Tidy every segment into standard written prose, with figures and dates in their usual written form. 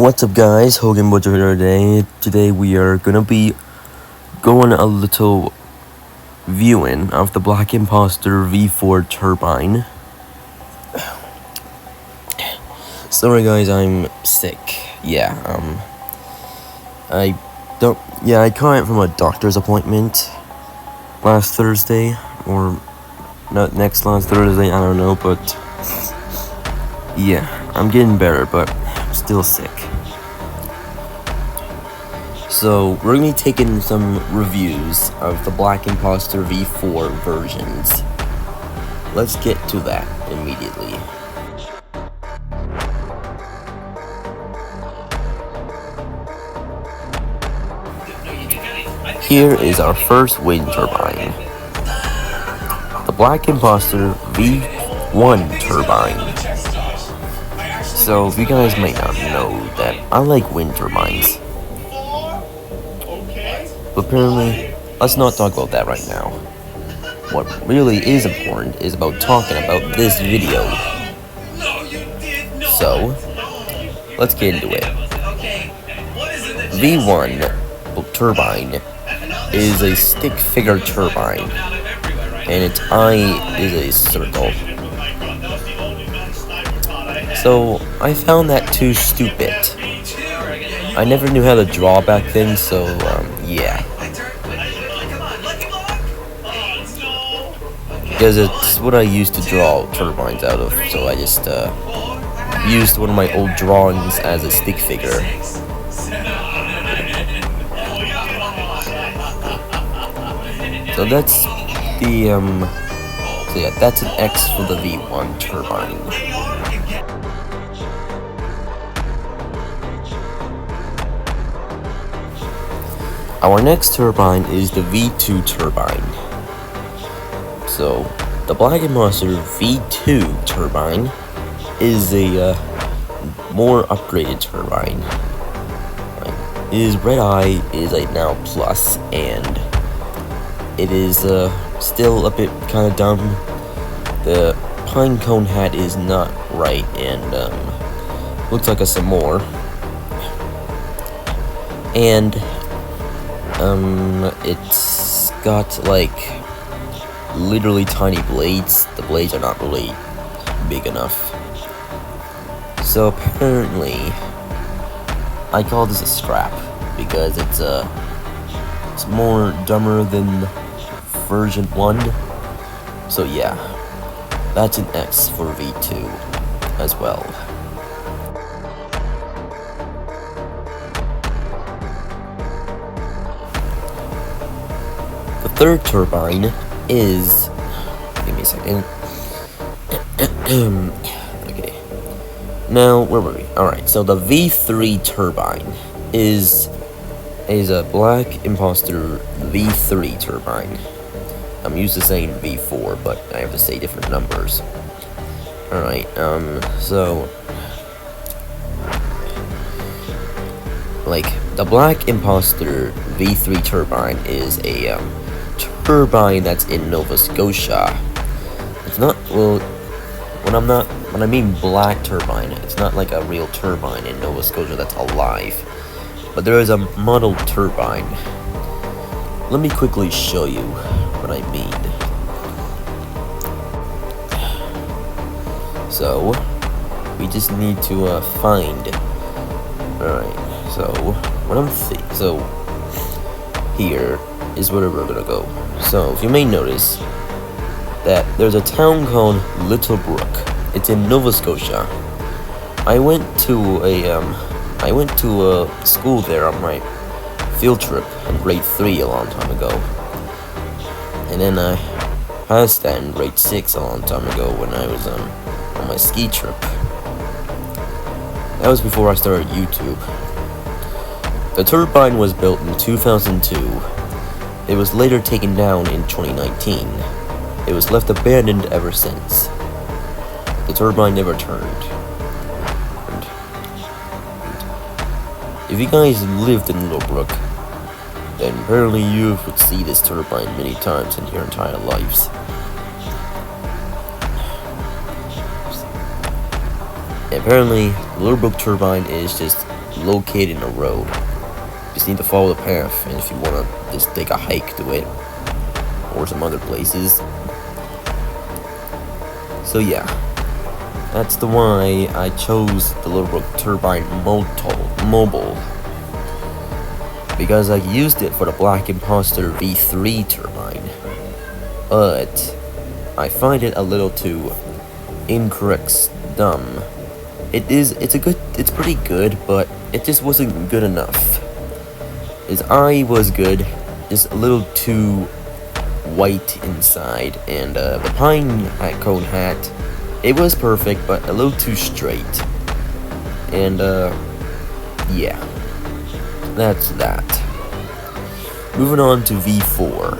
What's up, guys? Hogan Butcher here today. Today we are gonna be going a little viewing of the Black Imposter V4 Turbine. Sorry guys, I'm sick. I caught it from a doctor's appointment last Thursday, or not next last Thursday, I don't know, but yeah, I'm getting better, but I'm still sick. So, we're going to be taking some reviews of the Black Imposter V4 versions. Let's get to that immediately. Here is our first wind turbine. The Black Imposter V1 turbine. So, you guys might not know that I like wind turbines. But apparently, let's not talk about that right now. What really is important is about talking about this video. So, let's get into it. V1 turbine is a stick figure turbine, and its eye is a circle. So, I found that too stupid. I never knew how to draw back then, so, yeah. Because it's what I used to draw turbines out of, so I just, used one of my old drawings as a stick figure. So that's the, that's an X for the V1 turbine. Our next turbine is the V2 turbine. So, the Black Imposter V2 turbine is a more upgraded turbine. His red eye is a now plus, and it is still a bit kind of dumb. The pine cone hat is not right, and looks like a some more. And it's got like literally tiny blades. The blades are not really big enough. So apparently, I call this a scrap because it's more dumber than version 1. So yeah, that's an X for V2 as well. The third turbine is, give me a second. Okay. Now, where were we? Alright, so the V3 turbine is a Black Imposter V3 turbine. I'm used to saying V4, but I have to say different numbers. Alright, so like, the Black Imposter V3 turbine is a turbine that's in Nova Scotia. It's not, well, when I mean black turbine, it's not like a real turbine in Nova Scotia that's alive, but there is a model turbine. Let me quickly show you what I mean. So, we just need to find. Alright, so what I'm thinking. So, here is where we're gonna go. So, if you may notice that there's a town called Little Brook. It's in Nova Scotia. I went to a school there on my field trip in grade 3 a long time ago. And then I passed that in grade 6 a long time ago when I was on my ski trip. That was before I started YouTube. The turbine was built in 2002. It was later taken down in 2019. It was left abandoned ever since. The turbine never turned. And if you guys lived in Little Brook, then apparently you would see this turbine many times in your entire lives. Apparently, the Little Brook turbine is just located in a road. Just need to follow the path, and if you wanna just take a hike to it, or some other places. So yeah, that's the why I chose the Littlebrook Turbine Mobile. Because I used it for the Black Imposter V3 turbine. But I find it a little too incorrect dumb. It's pretty good, but it just wasn't good enough. His eye was good, just a little too white inside, and the pine cone hat, it was perfect, but a little too straight. And yeah, that's that. Moving on to V4.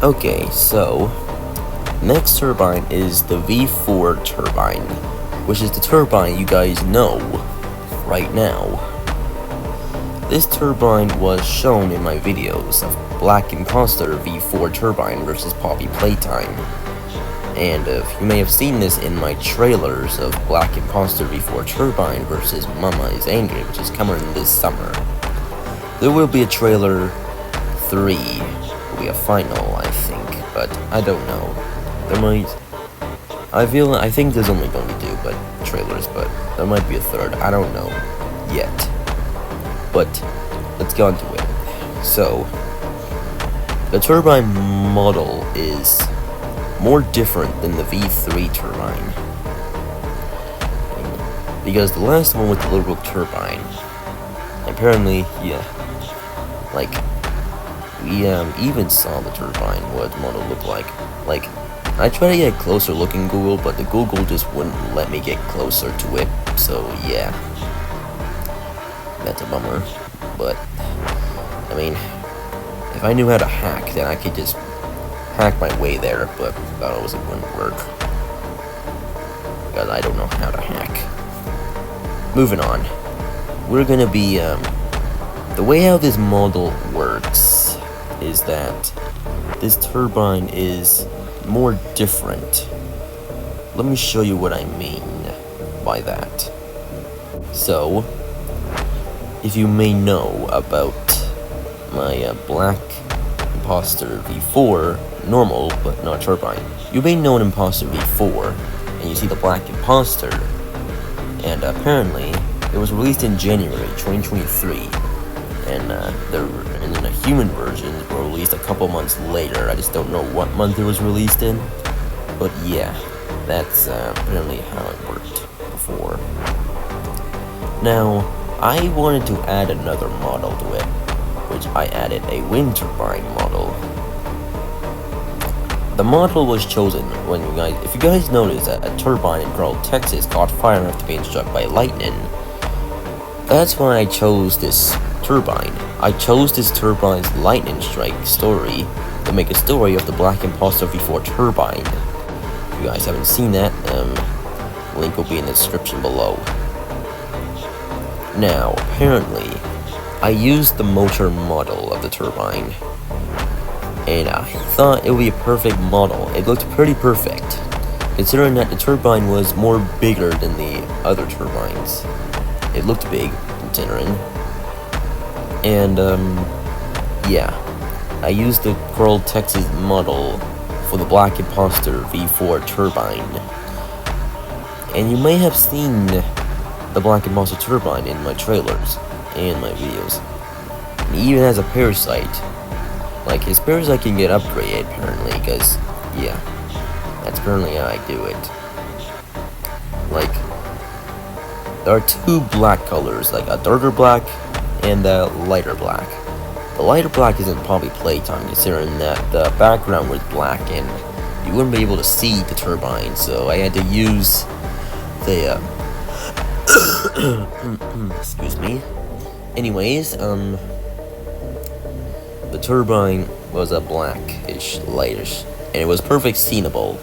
Okay, so next turbine is the V4 turbine, which is the turbine you guys know right now. This turbine was shown in my videos of Black Imposter V4 turbine versus Poppy Playtime. And you may have seen this in my trailers of Black Imposter V4 turbine versus Mama is Angry, which is coming this summer. There will be a trailer 3. Will be a final, I think, but I don't know. There might. I think there's only going to be 2 trailers, but there might be a 3rd. I don't know yet. But let's get on to it. So the turbine model is more different than the V3 turbine, because the last one with the Littlebrook turbine, apparently, yeah, like, we even saw the turbine, what the model looked like. Like, I tried to get a closer look in Google, but the Google just wouldn't let me get closer to it, so yeah, that's a bummer. But I mean, if I knew how to hack, then I could just hack my way there, but that always wouldn't work, because I don't know how to hack. Moving on, we're gonna be, the way how this model works is that this turbine is more different. Let me show you what I mean by that. So, if you may know about my Black Imposter V4 normal but not turbine, you may know an Imposter V4 and you see the Black Imposter, and apparently it was released in January 2023, and the human versions were released a couple months later. I just don't know what month it was released in, but yeah, that's apparently how it worked before. Now, I wanted to add another model to it, which I added a wind turbine model. The model was chosen when if you guys noticed that a turbine in Coral, Texas caught fire after being struck by lightning. That's why I chose this turbine. I chose this turbine's lightning strike story to make a story of the Black Imposter V4 turbine. If you guys haven't seen that, link will be in the description below. Now, apparently, I used the motor model of the turbine, and I thought it would be a perfect model. It looked pretty perfect, considering that the turbine was more bigger than the other turbines. It looked big, considering. And, yeah, I used the Coral, Texas model for the Black Imposter V4 turbine. And you may have seen the Black Imposter turbine in my trailers and my videos. And he even has a parasite. Like, his parasite can get upgraded, apparently, because, yeah, that's apparently how I do it. Like, there are 2 black colors, like a darker black and a lighter black. The lighter black isn't probably playtime, considering that the background was black and you wouldn't be able to see the turbine, so I had to use the, excuse me. Anyways, the turbine was a blackish, lightish, and it was perfect sceneable.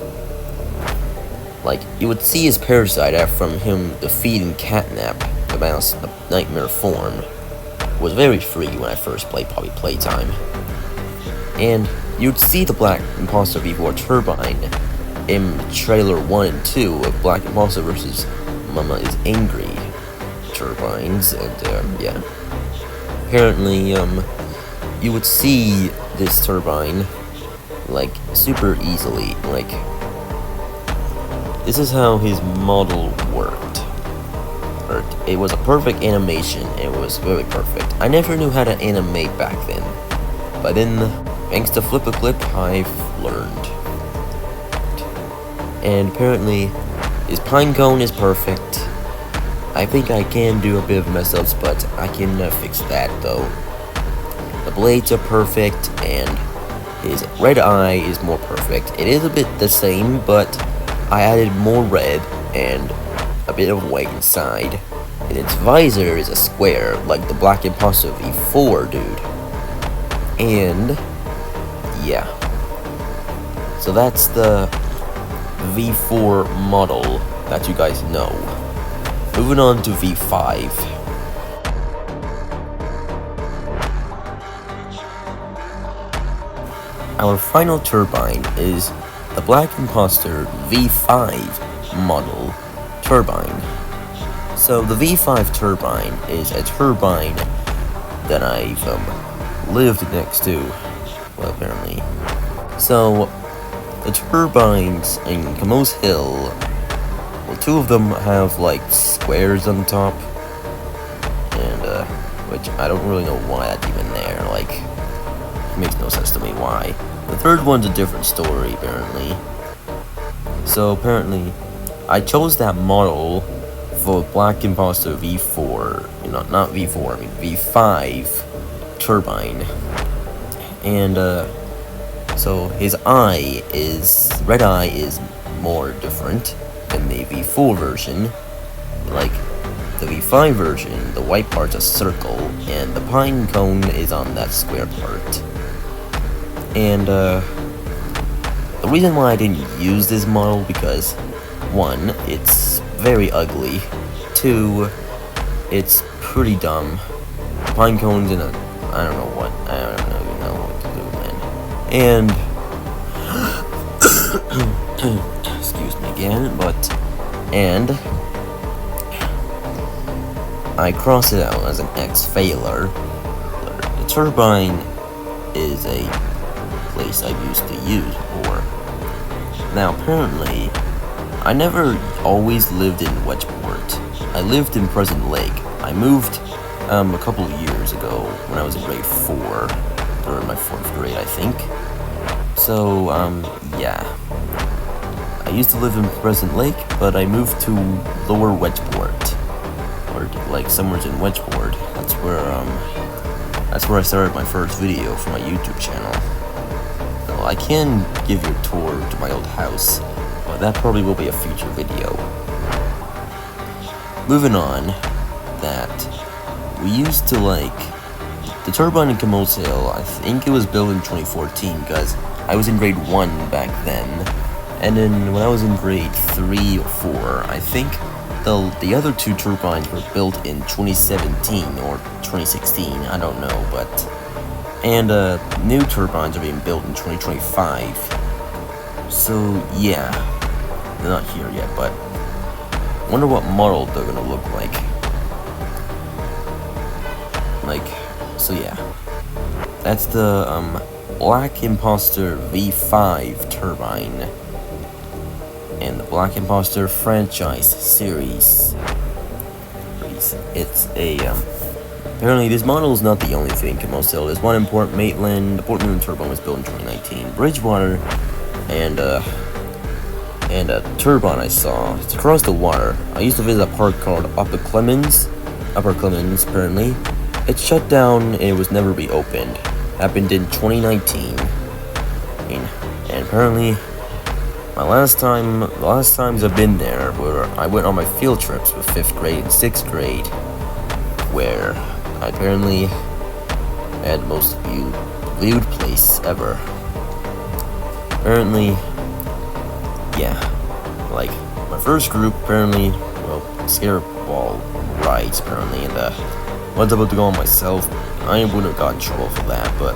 Like, you would see his parasite from him defeating Catnap, the mouse, the nightmare form. It was very free when I first played Poppy Playtime. And you'd see the Black Imposter V4 Turbine in trailer 1 and 2 of Black Imposter versus Mama is Angry Turbines, and yeah. Apparently, you would see this turbine, like, super easily. Like, this is how his model worked. It was a perfect animation. It was very perfect. I never knew how to animate back then, but then, thanks to Flip-A-Clip, I've learned. And apparently, his pine cone is perfect. I think I can do a bit of mess ups, but I can fix that though. The blades are perfect, and his red eye is more perfect. It is a bit the same, but I added more red and a bit of white inside. And its visor is a square, like the Black Imposter V4, dude. And yeah. So that's the V4 model that you guys know. Moving on to V5. Our final turbine is the Black Imposter V5 model turbine. So the V5 turbine is a turbine that I've lived next to, well, apparently. So the turbines in Camo's Hill, well, two of them have like squares on top, and which I don't really know why that's even there. Like, it makes no sense to me why. The third one's a different story, apparently. So apparently, I chose that model for Black Imposter V4, you know, not V4, I mean V5 turbine, and so his eye is, red eye is more different than the V4 version. Like, the V5 version, the white part's a circle, and the pine cone is on that square part. And, the reason why I didn't use this model, because, 1, it's very ugly, 2, it's pretty dumb. Pine cone's in a, I don't know what, I don't even know what to do, man. And, excuse me again, but, and I cross it out as an X failure. The turbine is a place I used to use before. Now, apparently, I never always lived in Wedgeport. I lived in Pleasant Lake. I moved a couple of years ago when I was in grade 4, or my 4th grade, I think. So, yeah. I used to live in Pleasant Lake, but I moved to Lower Wedgeport, or like somewhere in Wedgeport. That's where I started my first video for my YouTube channel. So I can give you a tour to my old house, but that probably will be a future video. Moving on, that we used to like the turbine in Camo's Hill. I think it was built in 2014 because I was in grade 1 back then, and then when I was in grade 3 or 4, I think the other two turbines were built in 2017 or 2016. I don't know, but and new turbines are being built in 2025. So yeah, they're not here yet, but wonder what model they're gonna look like. So yeah, that's the Black Imposter V5 turbine and the Black Imposter franchise series. It's a apparently this model is not the only thing Camo's Hill. There's one in Port Maitland. The Port Maitland turbine was built in 2019. Bridgewater and a turbine I saw. It's across the water. I used to visit a park called Upper Clemens, apparently. It shut down and it was never reopened. Happened in 2019. And apparently, the last times I've been there were I went on my field trips with 5th grade and 6th grade, where I apparently had the most viewed place ever. Apparently, yeah, like my first group apparently, well, scareball rides apparently, and was about to go on myself. I wouldn't have got in trouble for that, but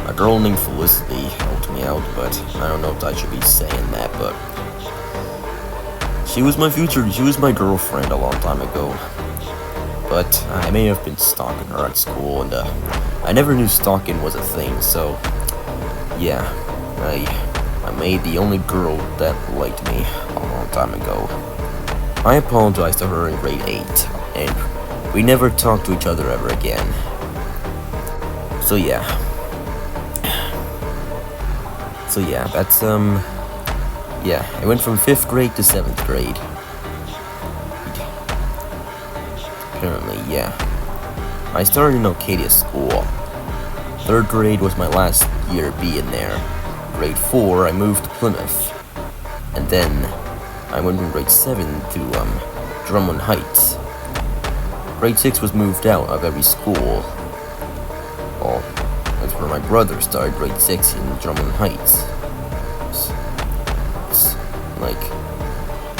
a girl named Felicity, I'll out, but I don't know if I should be saying that, but she was my girlfriend a long time ago. But I may have been stalking her at school, and I never knew stalking was a thing, so yeah, I made the only girl that liked me a long time ago. I apologized to her in grade 8, and we never talked to each other ever again. So yeah, that's yeah, it went from 5th grade to 7th grade. Apparently, yeah. I started in Arcadia School. 3rd grade was my last year being there. Grade 4, I moved to Plymouth. And then I went from grade 7 to Drummond Heights. Grade 6 was moved out of every school. Well, that's where my brother started grade 6 in Drummond Heights. It's like,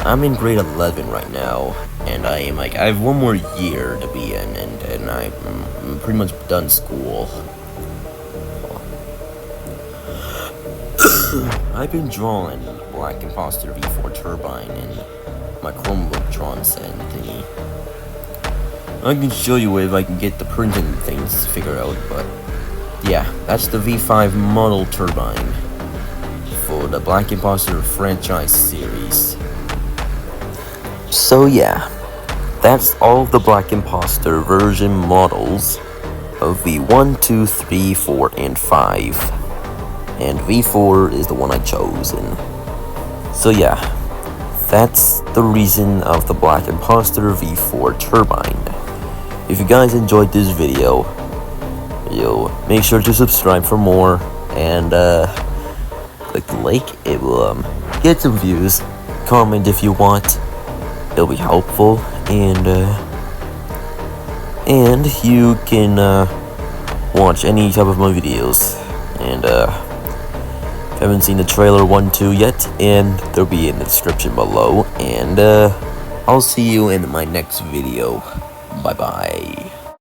I'm in grade 11 right now, and I have one more year to be in, and I'm pretty much done school. I've been drawing Black Imposter V4 Turbine in my Chromebook drawing set thingy. I can show you if I can get the printing things figured out, but yeah, that's the V5 model turbine for the Black Imposter franchise series. So yeah, that's all of the Black Imposter version models of V1, 2, 3, 4, and 5. And V4 is the one I chosen. So yeah, that's the reason of the Black Imposter V4 Turbine. If you guys enjoyed this video, make sure to subscribe for more, and click the like. It will get some views. Comment if you want. It'll be helpful, and you can watch any type of my videos. And if you haven't seen the trailer 1, 2 yet, and they'll be in the description below. And I'll see you in my next video. Bye bye.